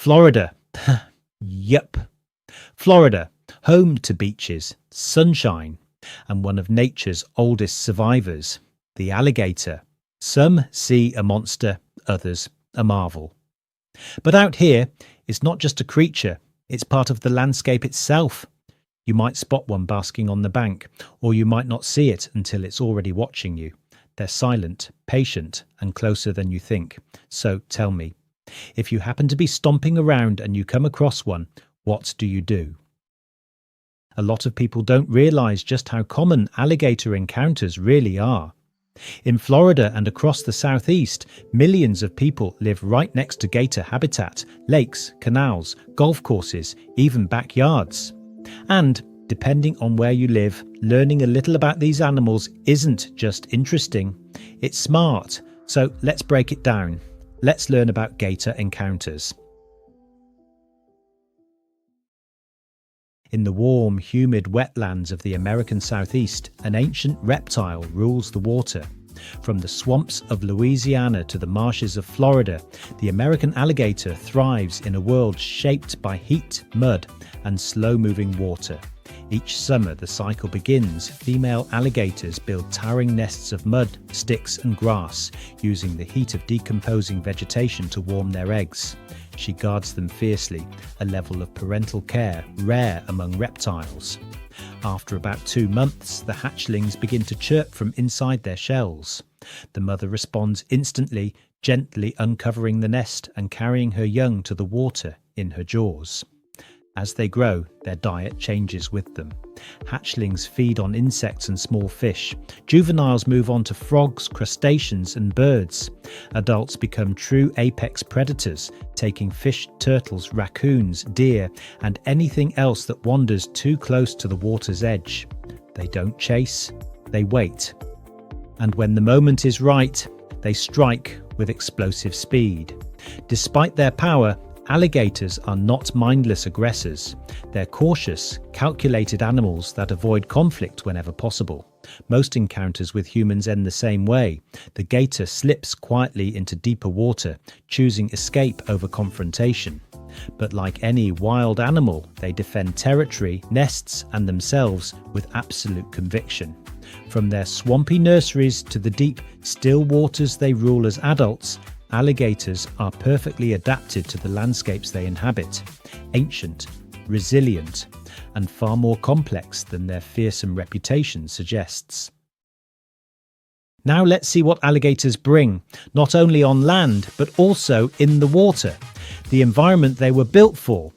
Florida. Yup. Florida, home to beaches, sunshine, and one of nature's oldest survivors, the alligator. Some see a monster, others a marvel. But out here, it's not just a creature, it's part of the landscape itself. You might spot one basking on the bank, or you might not see it until it's already watching you. They're silent, patient, and closer than you think. So tell me, if you happen to be stomping around and you come across one, what do you do? A lot of people don't realize just how common alligator encounters really are. In Florida and across the southeast, millions of people live right next to gator habitat, lakes, canals, golf courses, even backyards. And, depending on where you live, learning a little about these animals isn't just interesting, it's smart. So let's break it down. Let's learn about gator encounters. In the warm, humid wetlands of the American Southeast, an ancient reptile rules the water. From the swamps of Louisiana to the marshes of Florida, the American alligator thrives in a world shaped by heat, mud, and slow-moving water. Each summer the cycle begins. Female alligators build towering nests of mud, sticks and grass, using the heat of decomposing vegetation to warm their eggs. She guards them fiercely, a level of parental care rare among reptiles. After about 2 months, the hatchlings begin to chirp from inside their shells. The mother responds instantly, gently uncovering the nest and carrying her young to the water in her jaws. As they grow, their diet changes with them. Hatchlings feed on insects and small fish. Juveniles move on to frogs, crustaceans and birds. Adults become true apex predators, taking fish, turtles, raccoons, deer and anything else that wanders too close to the water's edge. They don't chase, they wait. And when the moment is right, they strike with explosive speed. Despite their power, alligators are not mindless aggressors. They're cautious, calculated animals that avoid conflict whenever possible. Most encounters with humans end the same way. The gator slips quietly into deeper water, choosing escape over confrontation. But like any wild animal, they defend territory, nests, and themselves with absolute conviction. From their swampy nurseries to the deep, still waters they rule as adults, alligators are perfectly adapted to the landscapes they inhabit, ancient, resilient, and far more complex than their fearsome reputation suggests. Now let's see what alligators bring, not only on land, but also in the water, the environment they were built for.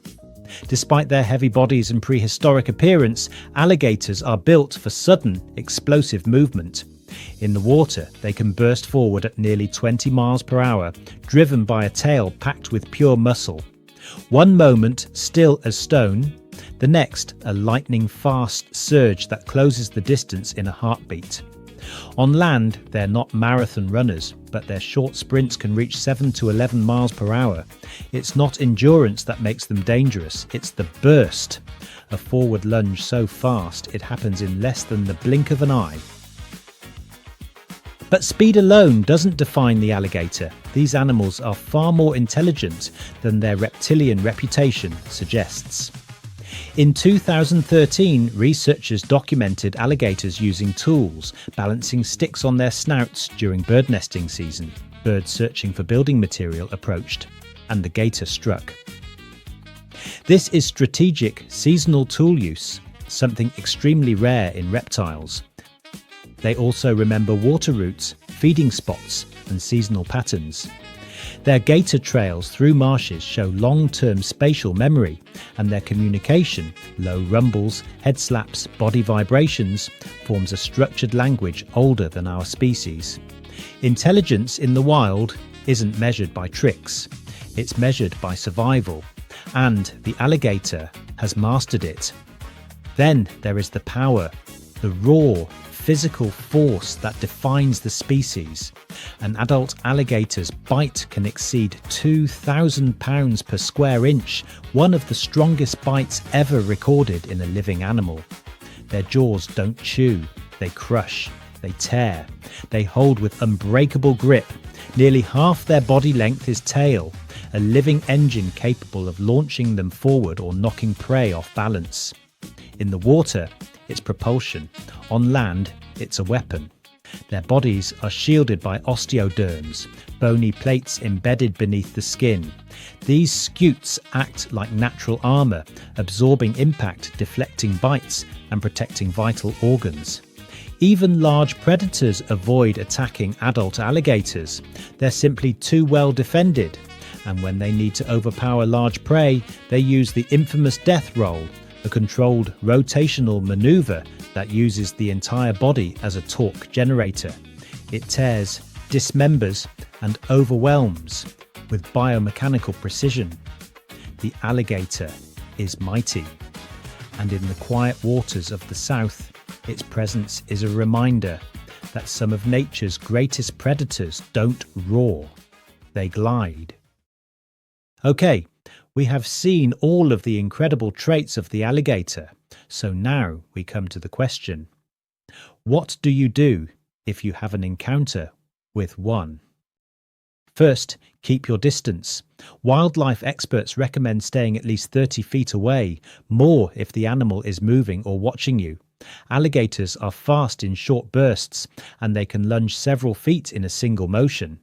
Despite their heavy bodies and prehistoric appearance, alligators are built for sudden, explosive movement. In the water, they can burst forward at nearly 20 miles per hour, driven by a tail packed with pure muscle. One moment, still as stone, the next, a lightning-fast surge that closes the distance in a heartbeat. On land, they're not marathon runners, but their short sprints can reach 7 to 11 miles per hour. It's not endurance that makes them dangerous, it's the burst. A forward lunge so fast, it happens in less than the blink of an eye. But speed alone doesn't define the alligator. These animals are far more intelligent than their reptilian reputation suggests. In 2013, researchers documented alligators using tools, balancing sticks on their snouts during bird nesting season. Birds searching for building material approached, and the gator struck. This is strategic, seasonal tool use, something extremely rare in reptiles. They also remember water routes, feeding spots, and seasonal patterns. Their gator trails through marshes show long-term spatial memory, and their communication, low rumbles, head slaps, body vibrations, forms a structured language older than our species. Intelligence in the wild isn't measured by tricks, it's measured by survival, and the alligator has mastered it. Then there is the power, the raw, physical force that defines the species. An adult alligator's bite can exceed 2,000 pounds per square inch, one of the strongest bites ever recorded in a living animal. Their jaws don't chew, they crush, they tear, they hold with unbreakable grip. Nearly half their body length is tail, a living engine capable of launching them forward or knocking prey off balance. In the water, it's propulsion. On land, it's a weapon. Their bodies are shielded by osteoderms, bony plates embedded beneath the skin. These scutes act like natural armour, absorbing impact, deflecting bites, and protecting vital organs. Even large predators avoid attacking adult alligators. They're simply too well defended. And when they need to overpower large prey, they use the infamous death roll, a controlled rotational manoeuvre that uses the entire body as a torque generator. It tears, dismembers, and overwhelms with biomechanical precision. The alligator is mighty, and in the quiet waters of the South, its presence is a reminder that some of nature's greatest predators don't roar, they glide. Okay, we have seen all of the incredible traits of the alligator, so now we come to the question: what do you do if you have an encounter with one? First, keep your distance. Wildlife experts recommend staying at least 30 feet away, more if the animal is moving or watching you. Alligators are fast in short bursts, and they can lunge several feet in a single motion.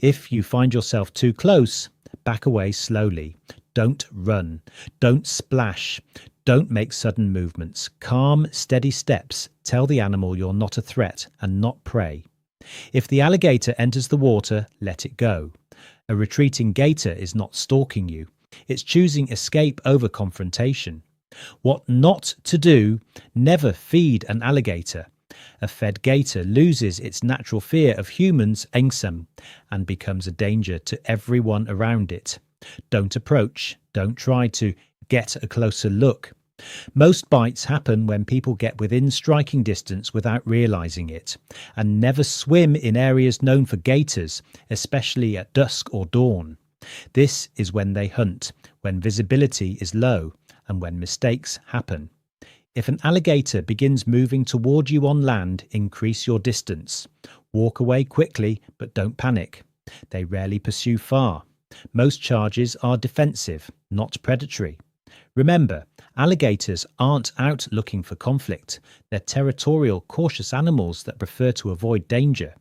If you find yourself too close, back away slowly. Don't run. Don't splash. Don't make sudden movements. Calm, steady steps tell the animal you're not a threat and not prey. If the alligator enters the water, let it go. A retreating gator is not stalking you. It's choosing escape over confrontation. What not to do: never feed an alligator. A fed gator loses its natural fear of humans, engsam, and becomes a danger to everyone around it. Don't approach. Don't try to get a closer look. Most bites happen when people get within striking distance without realizing it. And never swim in areas known for gators, especially at dusk or dawn. This is when they hunt, when visibility is low, and when mistakes happen. If an alligator begins moving toward you on land, increase your distance. Walk away quickly, but don't panic. They rarely pursue far. Most charges are defensive, not predatory. Remember, alligators aren't out looking for conflict. They're territorial, cautious animals that prefer to avoid danger.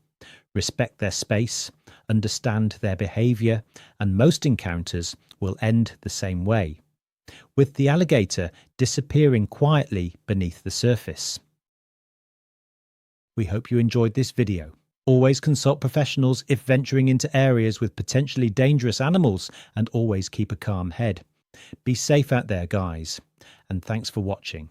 Respect their space, understand their behavior, and most encounters will end the same way, with the alligator disappearing quietly beneath the surface. We hope you enjoyed this video. Always consult professionals if venturing into areas with potentially dangerous animals, and always keep a calm head. Be safe out there, guys, and thanks for watching.